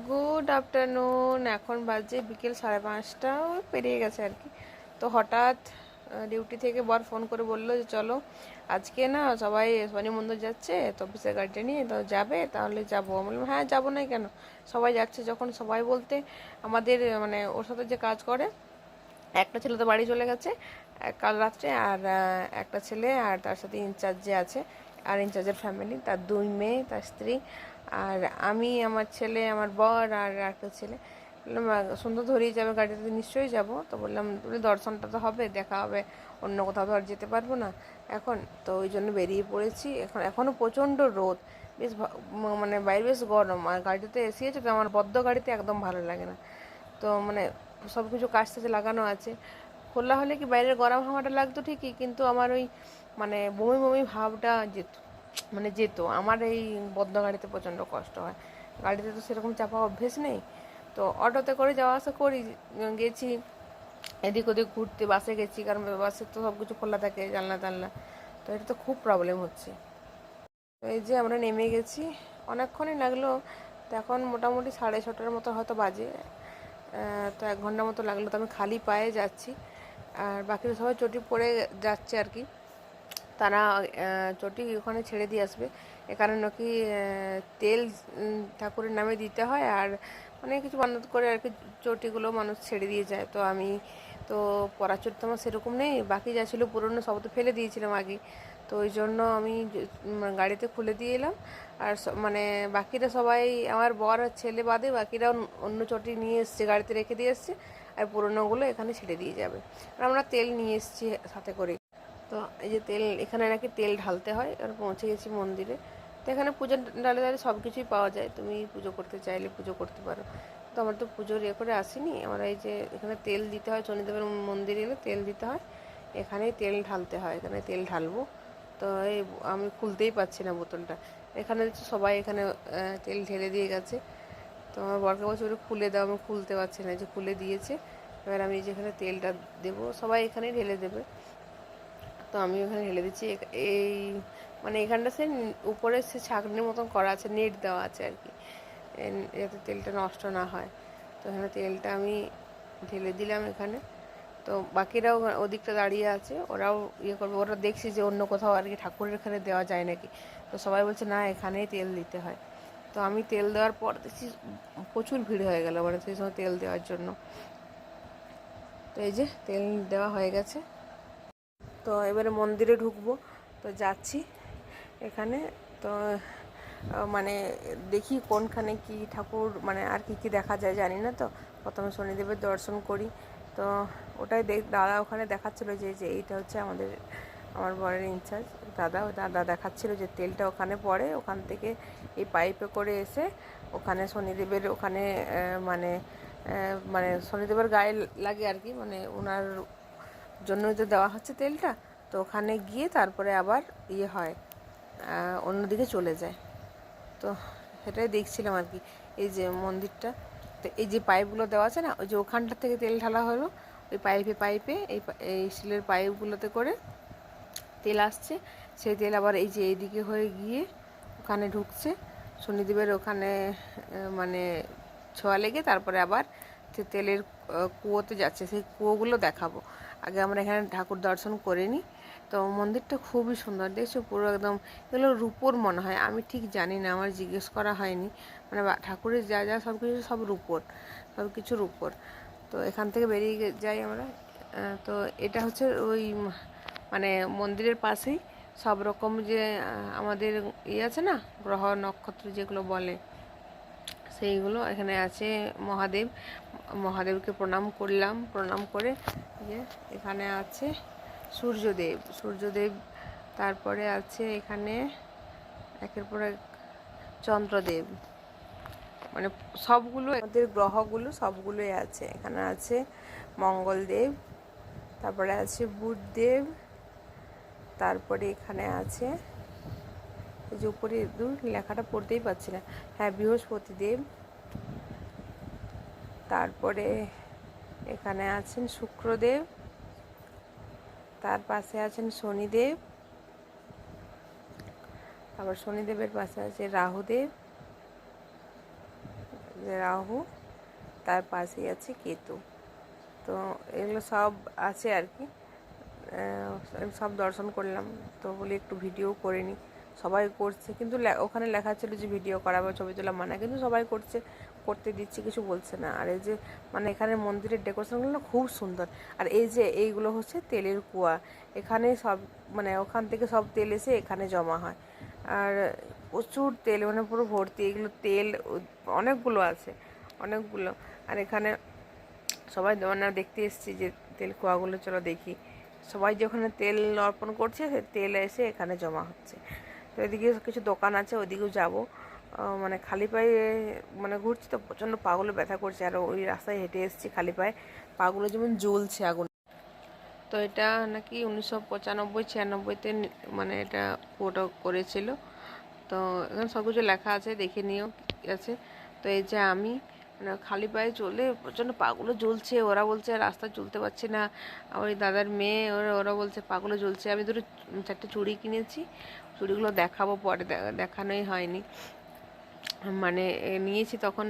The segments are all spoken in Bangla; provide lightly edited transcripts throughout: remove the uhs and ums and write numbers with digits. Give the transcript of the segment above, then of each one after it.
Good afternoon. এখন বাজে বিকেল 5:30, পেরিয়ে গেছে আর কি। তো হঠাৎ ডিউটি থেকে বর ফোন করে বললো যে চলো আজকে না সবাই শনি মন্দির যাচ্ছে, তো অফিসের গাড়িটা নিয়ে তো যাবে, তাহলে যাবো। আমি বললাম হ্যাঁ যাবো না কেন, সবাই যাচ্ছে যখন। সবাই বলতে আমাদের মানে ওর সাথে যে কাজ করে একটা ছেলে তো বাড়ি চলে গেছে কাল রাত্রে, আর একটা ছেলে আর তার সাথে ইনচার্জ যে আছে, আর ইনচার্জের ফ্যামিলি, তার 2 মেয়ে, তার স্ত্রী, আর আমি, আমার ছেলে, আমার বর আর একটা ছেলে। বললাম সুন্দর ধরেই যাবে গাড়িতে, নিশ্চয়ই যাব। তো বললাম দর্শনটা তো হবে, দেখা হবে, অন্য কোথাও তো আর যেতে পারবো না এখন। তো ওই জন্য বেরিয়ে পড়েছি। এখনও প্রচণ্ড রোদ, বেশ মানে বাইরে বেশ গরম, আর গাড়িতে এসি আছে তো, আমার বদ্ধ গাড়িতে একদম ভালো লাগে না। তো মানে সব কিছু কাজ টাজে লাগানো আছে, খোলা হলে কি বাইরের গরম হাওয়াটা লাগতো ঠিকই, কিন্তু আমার ওই মানে বমি বমি ভাবটা যেত আমার। এই বদ্ধ গাড়িতে প্রচণ্ড কষ্ট হয়, গাড়িতে তো সেরকম চাপা অভ্যেস নেই। তো অটোতে করে যাওয়া আসা করি, গেছি এদিক ওদিক ঘুরতে, বাসে গেছি, কারণ বাসে তো সব কিছু খোলা থাকে, জানলা টানলা। তো এটা তো খুব প্রবলেম হচ্ছে। তো এই যে আমরা নেমে গেছি, অনেকক্ষণই লাগলো। তো এখন মোটামুটি 6:30টার মতো হয়তো বাজে। তো 1 ঘন্টা মতো লাগলো। তো আমি খালি পায়ে যাচ্ছি, আর বাকিরা সবাই চটি পরে যাচ্ছে আর কি। তারা চটি ওখানে ছেড়ে দিয়ে আসবে। এখানে নাকি তেল ঠাকুরের নামে দিতে হয়, আর অনেক কিছু মানত করে আর কি চটিগুলো মানুষ ছেড়ে দিয়ে যায়। তো আমি তো পরার চটি তো আমার সেরকম নেই, বাকি যা ছিল পুরনো সব তো ফেলে দিয়েছিলাম আগে। তো ওই জন্য আমি গাড়িতে খুলে দিয়ে এলাম। আর মানে বাকিরা সবাই, আমার বর আর ছেলে বাদে বাকিরা অন্য চটি নিয়ে এসছে, গাড়িতে রেখে দিয়ে এসছে, আর পুরনোগুলো এখানে ছেড়ে দিয়ে যাবে। আর আমরা তেল নিয়ে এসেছি সাথে করে। তো এই যে তেল, এখানে নাকি তেল ঢালতে হয়। আর পৌঁছে গেছি মন্দিরে। তো এখানে পুজোর ডালে ডালে সব কিছুই পাওয়া যায়, তুমি পুজো করতে চাইলে পুজো করতে পারো। তো আমার তো পুজোর করে আসিনি, আমরা এই যে এখানে তেল দিতে হয়, শনিদেবের মন্দিরে এলে তেল দিতে হয়, এখানেই তেল ঢালতে হয়, এখানে তেল ঢালবো। তো এই আমি খুলতেই পারছি না বোতলটা। এখানে সবাই এখানে তেল ঢেলে দিয়ে গেছে। তো আমার বরকে বলছে ওটা খুলে দাও, আমি খুলতে পারছি না, যে খুলে দিয়েছে। এবার আমি যেখানে তেলটা দেবো, সবাই এখানেই ঢেলে দেবে। তো আমি ওখানে ঢেলে দিচ্ছি। এই মানে এখানটা সে উপরে সে ছাঁকনির মতন করা আছে, নেট দেওয়া আছে আর কি, যাতে তেলটা নষ্ট না হয়। তো এখানে তেলটা আমি ঢেলে দিলাম এখানে। তো বাকিরাও ওদিকটা দাঁড়িয়ে আছে, ওরাও করবে। ওরা দেখছি যে অন্য কোথাও আর কি ঠাকুরের এখানে দেওয়া যায় নাকি। তো সবাই বলছে না এখানেই তেল দিতে হয়। তো আমি তেল দেওয়ার পর দেখছি প্রচুর ভিড় হয়ে গেল, মানে সেই সময় তেল দেওয়ার জন্য। তো এই যে তেল দেওয়া হয়ে গেছে। তো এবারে মন্দিরে ঢুকবো। তো যাচ্ছি এখানে। তো মানে দেখি কোনখানে কি ঠাকুর, মানে আর কি কি দেখা যায় জানি না। তো প্রথমে শনিদেবের দর্শন করি। তো ওটাই দাদা ওখানে দেখাচ্ছিলো যে এইটা হচ্ছে আমার বরের ইনচার্জ দাদা। ওই দাদা দেখাচ্ছিলো যে তেলটা ওখানে পড়ে, ওখান থেকে এই পাইপে করে এসে ওখানে শনিদেবের ওখানে মানে মানে শনিদেবের গায়ে লাগে আর কি, মানে ওনার জন্যই তো দেওয়া হচ্ছে তেলটা। তো ওখানে গিয়ে তারপরে আবার হয়, অন্যদিকে চলে যায়। তো সেটাই দেখছিলাম আর কি, এই যে মন্দিরটা। তো এই যে পাইপগুলো দেওয়া আছে না, ওই যে ওখানটা থেকে তেল ঢালা হলো, ওই পাইপে এই স্টিলের পাইপগুলোতে করে তেল আসছে। সেই তেল আবার এই যে এইদিকে হয়ে গিয়ে ওখানে ঢুকছে শনিদেবের ওখানে, মানে ছোঁয়া লেগে তারপরে আবার সে তেলের কুয়োতে যাচ্ছে। সেই কুয়োগুলো দেখাবো। আগে আমরা এখানে ঠাকুর দর্শন করে নিই। তো মন্দিরটা খুবই সুন্দর, দেখছো পুরো একদম এগুলো রূপোর মনে হয়, আমি ঠিক জানি না, আমার জিজ্ঞেস করা হয়নি। মানে ঠাকুরের যা যা সব কিছু সব রূপোর, সব কিছু রূপোর। তো এখান থেকে বেরিয়ে যাই আমরা। তো এটা হচ্ছে ওই মানে মন্দিরের পাশেই সব রকম যে আমাদের আছে না, গ্রহ নক্ষত্র যেগুলো বলে, সেইগুলো এখানে আছে। মহাদেবকে প্রণাম করলাম, প্রণাম করে যে এখানে আছে সূর্যদেব। তারপরে আছে এখানে একের পর এক চন্দ্রদেব, মানে সবগুলো আমাদের গ্রহগুলো সবগুলোই আছে। এখানে আছে মঙ্গলদেব, তারপরে আছে বুধদেব, তারপরে এখানে আছে এই যে উপরে দূর লেখাটা পড়তেই পারছি না, হ্যাঁ বৃহস্পতি দেব। তারপরে এখানে আছেন শুক্রদেব, তার পাশে আছেন শনিদেব, আবার শনিদেবের পাশে আছে রাহুদেব, যে রাহু, তার পাশেই আছে কেতু। তো এগুলো সব আছে আর কি, সব দর্শন করলাম। তো বলি একটু ভিডিও করে নিই, সবাই করছে কিন্তু ওখানে লেখা ছিল যে ভিডিও করা বা ছবি তোলা মানা, কিন্তু সবাই করছে, করতে দিচ্ছে, কিছু বলছে না। আর এই যে মানে এখানে মন্দিরের ডেকোরেশনগুলো খুব সুন্দর। আর এই যে এইগুলো হচ্ছে তেলের কুয়া, এখানে সব মানে ওখান থেকে সব তেল এসে এখানে জমা হয়। আর প্রচুর তেল, মানে পুরো ভর্তি, এগুলো তেল অনেকগুলো আছে, অনেকগুলো। আর এখানে সবাই মানে দেখতে এসেছি যে তেল কুয়াগুলো, চলো দেখি। সবাই যে ওখানে তেল অর্পণ করছে, সে তেল এসে এখানে জমা হচ্ছে। তো এদিকে কিছু দোকান আছে, ওইদিকেও যাবো। মানে খালি পায়ে মানে ঘুরছি তো প্রচণ্ড পাগুলো ব্যথা করছে, আর ওই রাস্তায় হেঁটে এসেছি খালি পায়ে, পাগুলো যেমন জ্বলছে আগুন। তো এটা নাকি 1995-96-তে মানে এটা ফটো করেছিল। তো এখানে সব কিছু লেখা আছে, দেখে নিও, ঠিক আছে। তো এই যে আমি মানে খালি পায়ে চলে প্রচণ্ড পাগুলো জ্বলছে, ওরা বলছে রাস্তায় চলতে পারছি না। ওই দাদার মেয়ে ওরা বলছে পাগুলো জ্বলছে। আমি দুটো 4টে চুড়ি কিনেছি, চুড়িগুলো দেখাবো পরে, দেখানোই হয়নি। মানে নিয়েছি তখন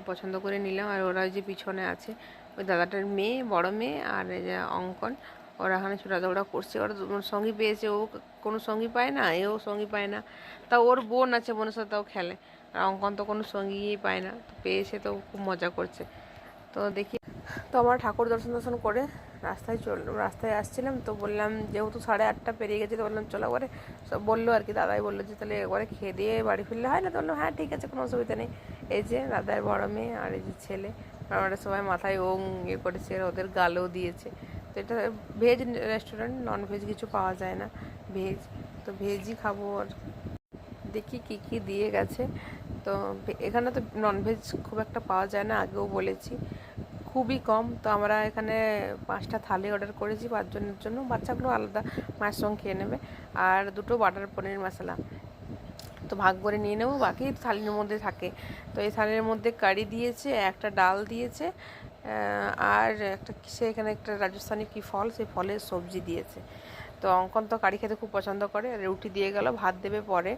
পছন্দ করে নিলাম। আর ওরা যে পিছনে আছে, ওই দাদাটার মেয়ে, বড় মেয়ে, আর এই যে অঙ্কন, ওরা এখানে ছোটাদৌড়া করছে। ওরা সঙ্গী পেয়েছে, ও কোনো সঙ্গী পায় না, এও সঙ্গী পায় না। তা ওর বোন আছে, বোনের সাথেও খেলে। আর অঙ্কন তো কোনো সঙ্গীই পায় না, তো পেয়েছে, তো খুব মজা করছে। তো দেখি, তো আমরা ঠাকুর দর্শন করে রাস্তায় আসছিলাম। তো বললাম যেহেতু 8:30 পেরিয়ে গেছে, তো বললাম চলো একবারে, সব বললো আর কি, দাদাই বললো যে তাহলে একবারে খেয়ে দিয়ে বাড়ি ফিরলে হয় না। তো বললাম হ্যাঁ ঠিক আছে, কোনো অসুবিধা নেই। এই যে দাদার বড় মেয়ে আর এই যে ছেলে, আমরা সবাই মাথায় ওং ইয়ে করেছে, ওদের গালও দিয়েছে। তো এটা ভেজ রেস্টুরেন্ট, নন ভেজ কিছু পাওয়া যায় না, ভেজ। তো ভেজই খাবো। আর দেখি কী কী দিয়ে গেছে। তো এখানে তো ননভেজ খুব একটা পাওয়া যায় না, আগেও বলেছি, খুবই কম। তো আমরা এখানে 5টা থালি অর্ডার করেছি 5 জনের জন্য, বাচ্চাগুলো আলাদা মায়ের সঙ্গে খেয়ে নেবে। আর 2টো বাটার পনির মশলা তো ভাগ করে নিয়ে নেবো, বাকি থালির মধ্যে থাকে। তো এই থালির মধ্যে কারি দিয়েছে, একটা ডাল দিয়েছে, আর একটা কিসে এখানে একটা রাজস্থানি কি ফল, সেই ফলের সবজি দিয়েছে। তো অঙ্কন তো কারি খেতে খুব পছন্দ করে। রুটি দিয়ে গেল, ভাত দেবে পরে।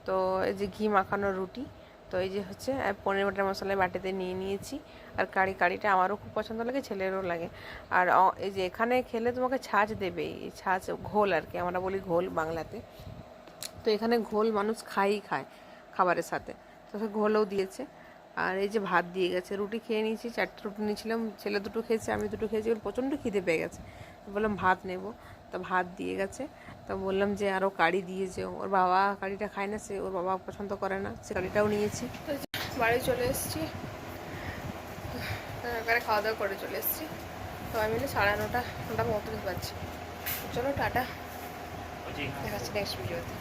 তো এই যে ঘি মাখানো রুটি, তো এই যে হচ্ছে পনির বাটার মশলায় বাটিতে নিয়ে নিয়েছি। আর কারিটা আমারও খুব পছন্দ লাগে, ছেলেরও লাগে। আর এই যে এখানে খেলে তোমাকে ছাঁচ দেবে, এই ছাঁচ ঘোল আর কি, আমরা বলি ঘোল বাংলাতে। তো এখানে ঘোল মানুষ খায় খাবারের সাথে, তো সে ঘোলও দিয়েছে। আর এই যে ভাত দিয়ে গেছে, রুটি খেয়ে নিয়েছি, 4টে রুটি নিয়েছিলাম, ছেলে 2টো খেয়েছে, আমি 2টো খেয়েছি। ওর প্রচণ্ড খিদে পেয়ে গেছে, তো বললাম ভাত নেব। তো ভাত দিয়ে গেছে। তো বললাম যে আরও কারি দিয়েছে, ওর বাবা কারিটা খায় না, সে ওর বাবা পছন্দ করে না, সে কারিটাও নিয়েছি। তো বাড়ি চলে এসেছি, এখানে খাওয়া দাওয়া করে চলে এসেছি। সবাই মিলে 9:30 9:35 বাজছে। চলো টাটা, দেখাচ্ছি নেক্সট ভিডিওতে।